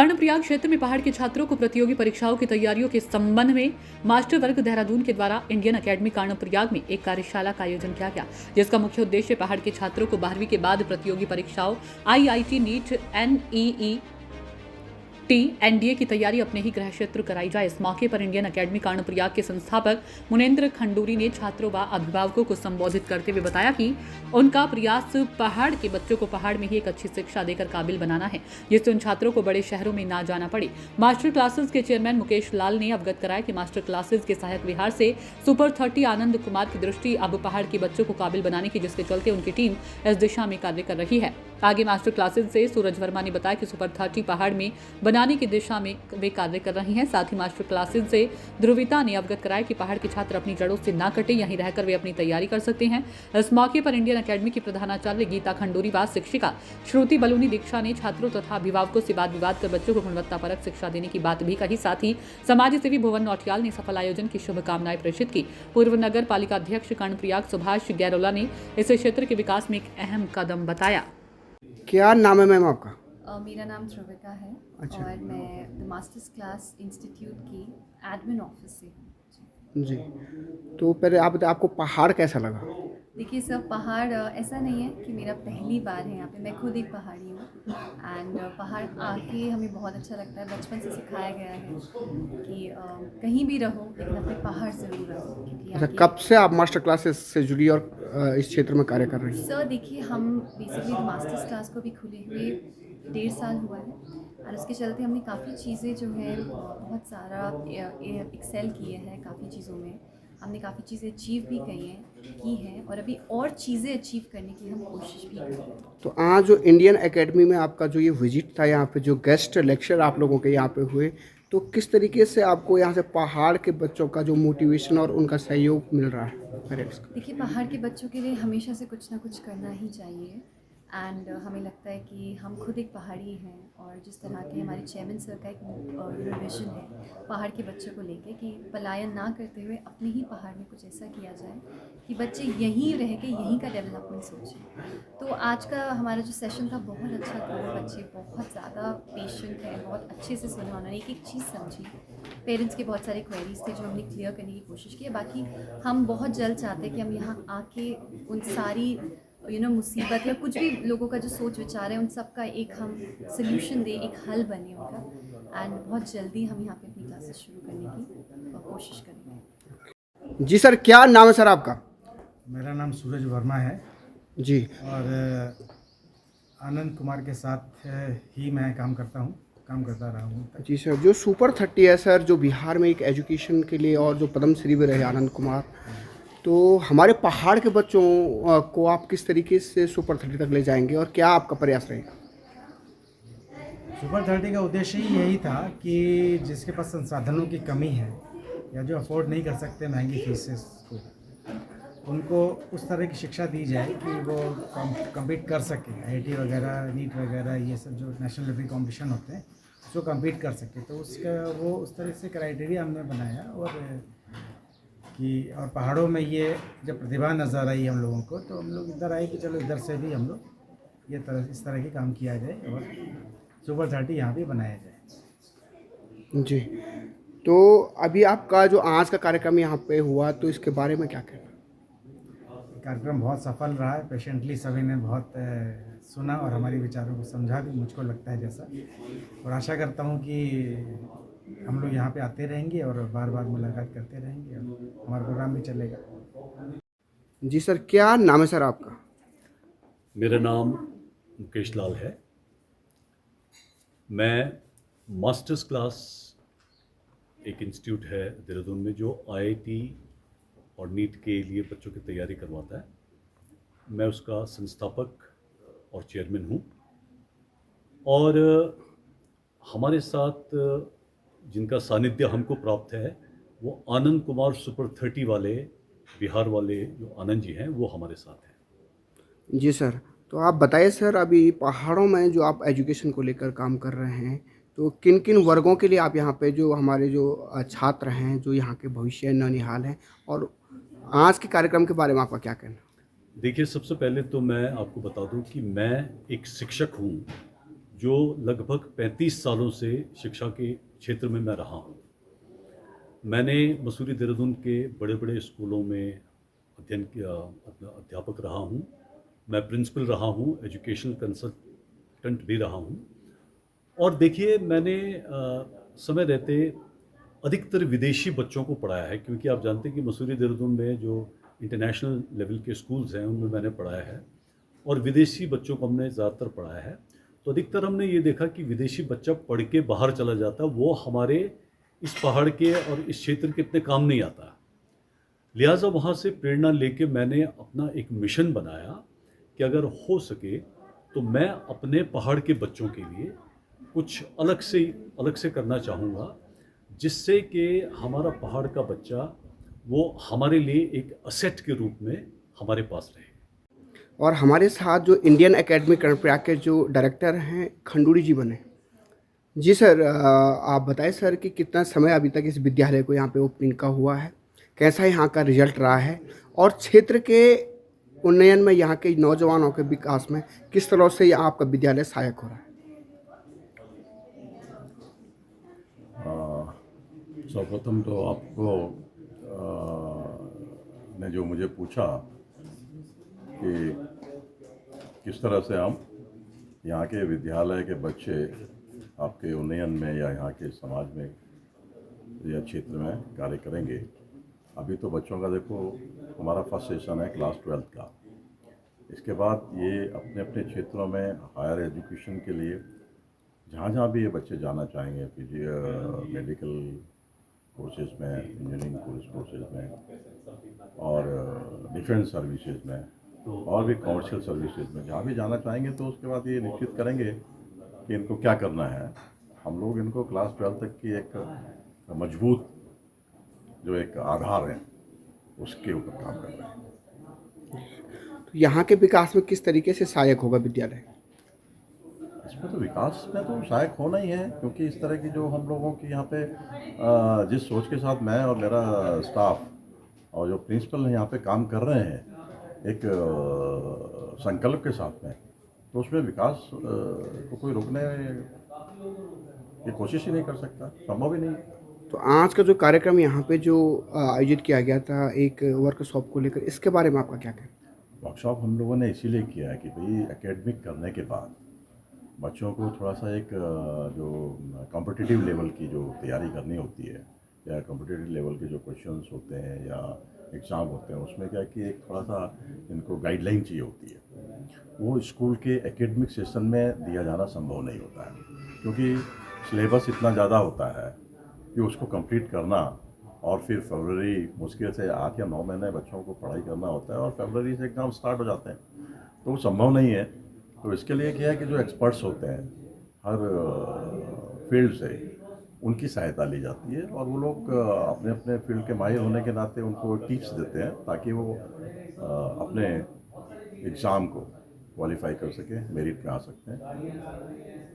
कर्णप्रयाग क्षेत्र में पहाड़ के छात्रों को प्रतियोगी परीक्षाओं की तैयारियों के संबंध में मास्टर वर्ग देहरादून के द्वारा इंडियन एकेडमी कर्णप्रयाग में एक कार्यशाला का आयोजन किया गया, जिसका मुख्य उद्देश्य पहाड़ के छात्रों को 12वीं के बाद प्रतियोगी परीक्षाओं आईआईटी, नीट, एनईई, एनडीए की तैयारी अपने ही गृह क्षेत्र कराई जाए। इस मौके पर इंडियन एकेडमी कर्णप्रयाग के संस्थापक मुनेंद्र खंडूरी ने छात्रों व अभिभावकों को संबोधित करते हुए बताया कि उनका प्रयास पहाड़ के बच्चों को पहाड़ में ही एक अच्छी शिक्षा देकर काबिल बनाना है, जिससे उन छात्रों को बड़े शहरों में ना जाना पड़े। मास्टर क्लासेस के चेयरमैन मुकेश लाल ने अवगत कराया कि मास्टर क्लासेस के सहायक विहार से सुपर 30 आनंद कुमार की दृष्टि अब पहाड़ के बच्चों को काबिल बनाने की, जिसके चलते उनकी टीम इस दिशा में कार्य कर रही है। आगे मास्टर क्लासेस से सूरज वर्मा ने बताया कि सुपर 30 पहाड़ में बनाने की दिशा में वे कार्य कर रही हैं। साथ ही मास्टर क्लासेस से ध्रुविता ने अवगत कराया कि पहाड़ के छात्र अपनी जड़ों से ना कटे, यहीं रहकर वे अपनी तैयारी कर सकते हैं। इस मौके पर इंडियन एकेडमी की प्रधानाचार्य गीता खंडूरी व शिक्षिका श्रुति बलूनी दीक्षा ने छात्रों तथा अभिभावकों से वाद विवाद कर बच्चों को गुणवत्तापरक शिक्षा देने की बात भी कही। साथ ही समाज सेवी भुवन नौटियाल ने सफल आयोजन की शुभकामनाएं प्रेषित की। पूर्व नगर पालिका अध्यक्ष कर्णप्रयाग सुभाष गैरोला ने इस क्षेत्र के विकास में एक अहम कदम बताया। क्या नाम है मैम आपका? मेरा नाम ध्रुविता है। अच्छा। और मैं द मास्टर्स क्लास इंस्टीट्यूट की एडमिन ऑफिस से हूँ जी, तो पहले आप बताइए आपको पहाड़ कैसा लगा? देखिए सर, पहाड़ ऐसा नहीं है कि मेरा पहली बार है यहाँ पे। मैं खुद एक पहाड़ी हूँ एंड पहाड़ आके हमें बहुत अच्छा लगता है। बचपन से सिखाया गया है कि कहीं भी रहो लेकिन अपने पहाड़ ज़रूर रहो, क्योंकि अच्छा, आगे कब से आप मास्टर क्लासेस से जुड़ी और इस क्षेत्र में कार्य कर रही हैं? सर देखिए, हम बेसिकली मास्टर्स क्लास को भी खुले हुए 1.5 साल हुआ है और उसके चलते हमने काफ़ी चीज़ें जो है बहुत सारा एक्सेल किए हैं। काफ़ी चीज़ों में हमने काफ़ी चीज़ें अचीव भी की हैं और अभी और चीज़ें अचीव करने की हम कोशिश भी कर रहे हैं। तो आज जो इंडियन एकेडमी में आपका जो ये विजिट था, यहाँ पे जो गेस्ट लेक्चर आप लोगों के यहाँ पे हुए, तो किस तरीके से आपको यहाँ से पहाड़ के बच्चों का जो मोटिवेशन और उनका सहयोग मिल रहा है? देखिए, पहाड़ के बच्चों के लिए हमेशा से कुछ ना कुछ करना ही चाहिए एंड हमें लगता है कि हम खुद एक पहाड़ी हैं और जिस तरह के हमारे चेयरमैन सर का एक विजन है पहाड़ के बच्चों को लेके कि पलायन ना करते हुए अपने ही पहाड़ में कुछ ऐसा किया जाए कि बच्चे यहीं रह के यहीं का डेवलपमेंट सोचें। तो आज का हमारा जो सेशन था बहुत अच्छा था। बच्चे बहुत ज़्यादा पेशेंट हैं, बहुत अच्छे से सुना, उन्होंने एक चीज़ समझी। पेरेंट्स के बहुत सारे क्वेरीज थे जो हमने क्लियर करने की कोशिश की। बाकी हम बहुत जल्द चाहते हैं कि हम यहाँ आके उन सारी मुसीबत या कुछ भी लोगों का जो सोच विचार है उन सब का एक हम सल्यूशन दें, एक हल बने उनका। एंड बहुत जल्दी हम यहाँ पे अपनी क्लासेस शुरू करने की कोशिश करेंगे। जी सर, क्या नाम है सर आपका? मेरा नाम सूरज वर्मा है जी। और आनंद कुमार के साथ ही मैं काम करता रहा हूँ। जी सर, जो सुपर 30 है सर, जो बिहार में एक एजुकेशन के लिए और जो पद्मश्री भी रहे आनंद कुमार, तो हमारे पहाड़ के बच्चों को आप किस तरीके से सुपर 30 तक ले जाएंगे और क्या आपका प्रयास रहेगा? सुपर 30 का उद्देश्य ही यही था कि जिसके पास संसाधनों की कमी है या जो अफोर्ड नहीं कर सकते महंगी फीसेस को, उनको उस तरह की शिक्षा दी जाए कि वो कम्पीट कर सकें। आईआईटी वगैरह, नीट वगैरह, ये सब जो नेशनल लेवल कॉम्पिटिशन होते हैं उसको कम्पीट कर सके। तो उसका वो उस तरह से क्राइटेरिया हमने बनाया और पहाड़ों में ये जब प्रतिभा नज़र आई हम लोगों को, तो हम लोग इधर आए कि चलो इधर से भी हम लोग इस तरह की काम किया जाए और सुपर 30 यहाँ भी बनाया जाए। जी, तो अभी आपका जो आज का कार्यक्रम यहाँ पे हुआ, तो इसके बारे में क्या कहना? कार्यक्रम बहुत सफल रहा है। पेशेंटली सभी ने बहुत सुना और हमारे विचारों को समझा भी, मुझको लगता है जैसा। और आशा करता हूँ कि हम लोग यहाँ पे आते रहेंगे और बार बार मुलाकात करते रहेंगे और हमारा प्रोग्राम भी चलेगा। जी सर, क्या नाम है सर आपका? मेरा नाम मुकेश लाल है। मैं मास्टर्स क्लास एक इंस्टीट्यूट है देहरादून में जो आईआईटी और नीट के लिए बच्चों की तैयारी करवाता है। मैं उसका संस्थापक और चेयरमैन हूँ और हमारे साथ जिनका सानिध्य हमको प्राप्त है वो आनंद कुमार सुपर 30 वाले बिहार वाले जो आनंद जी हैं वो हमारे साथ हैं। जी सर, तो आप बताइए सर, अभी पहाड़ों में जो आप एजुकेशन को लेकर काम कर रहे हैं, तो किन किन वर्गों के लिए आप यहाँ पे जो हमारे जो छात्र हैं, जो यहाँ के भविष्य ननिहाल हैं, और आज के कार्यक्रम के बारे में आपका क्या कहना? देखिए, सबसे पहले तो मैं आपको बता दूं कि मैं एक शिक्षक हूं जो लगभग 35 सालों से शिक्षा के क्षेत्र में मैं रहा हूँ। मैंने मसूरी देहरादून के बड़े बड़े स्कूलों में अध्ययन किया, अपना अध्यापक रहा हूँ। मैं प्रिंसिपल रहा हूँ, एजुकेशनल कंसल्टेंट भी रहा हूँ। और देखिए, मैंने समय रहते अधिकतर विदेशी बच्चों को पढ़ाया है, क्योंकि आप जानते हैं कि मसूरी देहरादून में जो इंटरनेशनल लेवल के स्कूल्स हैं उनमें मैंने पढ़ाया है, और विदेशी बच्चों को हमने ज़्यादातर पढ़ाया है। तो अधिकतर हमने ये देखा कि विदेशी बच्चा पढ़ के बाहर चला जाता, वो हमारे इस पहाड़ के और इस क्षेत्र के इतने काम नहीं आता। लिहाजा वहाँ से प्रेरणा लेके मैंने अपना एक मिशन बनाया कि अगर हो सके तो मैं अपने पहाड़ के बच्चों के लिए कुछ अलग से करना चाहूँगा, जिससे कि हमारा पहाड़ का बच्चा वो हमारे लिए एक असेट के रूप में हमारे पास रहे। और हमारे साथ जो इंडियन एकेडमी कर्णप्रयाग के जो डायरेक्टर हैं खंडूरी जी बने। जी सर, आप बताएं सर कि कितना समय अभी तक इस विद्यालय को यहाँ पे ओपनिंग का हुआ है, कैसा यहाँ का रिजल्ट रहा है, और क्षेत्र के उन्नयन में यहाँ के नौजवानों के विकास में किस तरह से यहाँ आपका विद्यालय सहायक हो रहा है। सर्वप्रथम तो आपको ने जो मुझे पूछा कि किस तरह से हम यहाँ के विद्यालय के बच्चे आपके उन्नयन में या यहाँ के समाज में या क्षेत्र में कार्य करेंगे। अभी तो बच्चों का देखो, हमारा फर्स्ट सेशन है क्लास 12 का। इसके बाद ये अपने अपने क्षेत्रों में हायर एजुकेशन के लिए जहाँ भी ये बच्चे जाना चाहेंगे, मेडिकल कोर्सेज में, इंजीनियरिंग कोर्सेज में, और डिफेंस सर्विसेज में, और भी कमर्शियल सर्विसेज में जहाँ भी जाना चाहेंगे, तो उसके बाद ये निश्चित करेंगे कि इनको क्या करना है। हम लोग इनको क्लास 12 तक की एक मजबूत जो एक आधार है उसके ऊपर काम कर रहे हैं। तो यहाँ के विकास में किस तरीके से सहायक होगा विद्यालय। इसमें तो विकास में तो सहायक होना ही है, क्योंकि इस तरह की जो हम लोगों की यहाँ पे जिस सोच के साथ मैं और मेरा स्टाफ और जो प्रिंसिपल यहाँ पे काम कर रहे हैं एक संकल्प के साथ में, तो उसमें विकास को कोई रोकने की कोशिश ही नहीं कर सकता, संभव ही नहीं। तो आज का जो कार्यक्रम यहाँ पे जो आयोजित किया गया था एक वर्कशॉप को लेकर, इसके बारे में आपका क्या कहना। वर्कशॉप हम लोगों ने इसीलिए किया है कि भाई एकेडमिक करने के बाद बच्चों को थोड़ा सा एक जो कॉम्पिटिटिव लेवल की जो तैयारी करनी होती है, या कॉम्पिटिटिव लेवल के जो क्वेश्चंस होते हैं या एग्ज़ाम होते हैं, उसमें क्या कि एक थोड़ा सा इनको गाइडलाइन चाहिए होती है। वो स्कूल के एकेडमिक सेशन में दिया जाना संभव नहीं होता है, क्योंकि सिलेबस इतना ज़्यादा होता है कि उसको कंप्लीट करना, और फिर फरवरी मुश्किल से 8 या 9 महीने बच्चों को पढ़ाई करना होता है, और फरवरी से एग्ज़ाम स्टार्ट हो जाते हैं, तो वो संभव नहीं है। तो इसके लिए क्या है कि जो एक्सपर्ट्स होते हैं हर फील्ड से, उनकी सहायता ली जाती है, और वो लोग अपने अपने फील्ड के माहिर होने के नाते उनको टिप्स देते हैं ताकि वो अपने एग्ज़ाम को क्वालिफाई कर सकें, मेरिट में आ सकते हैं।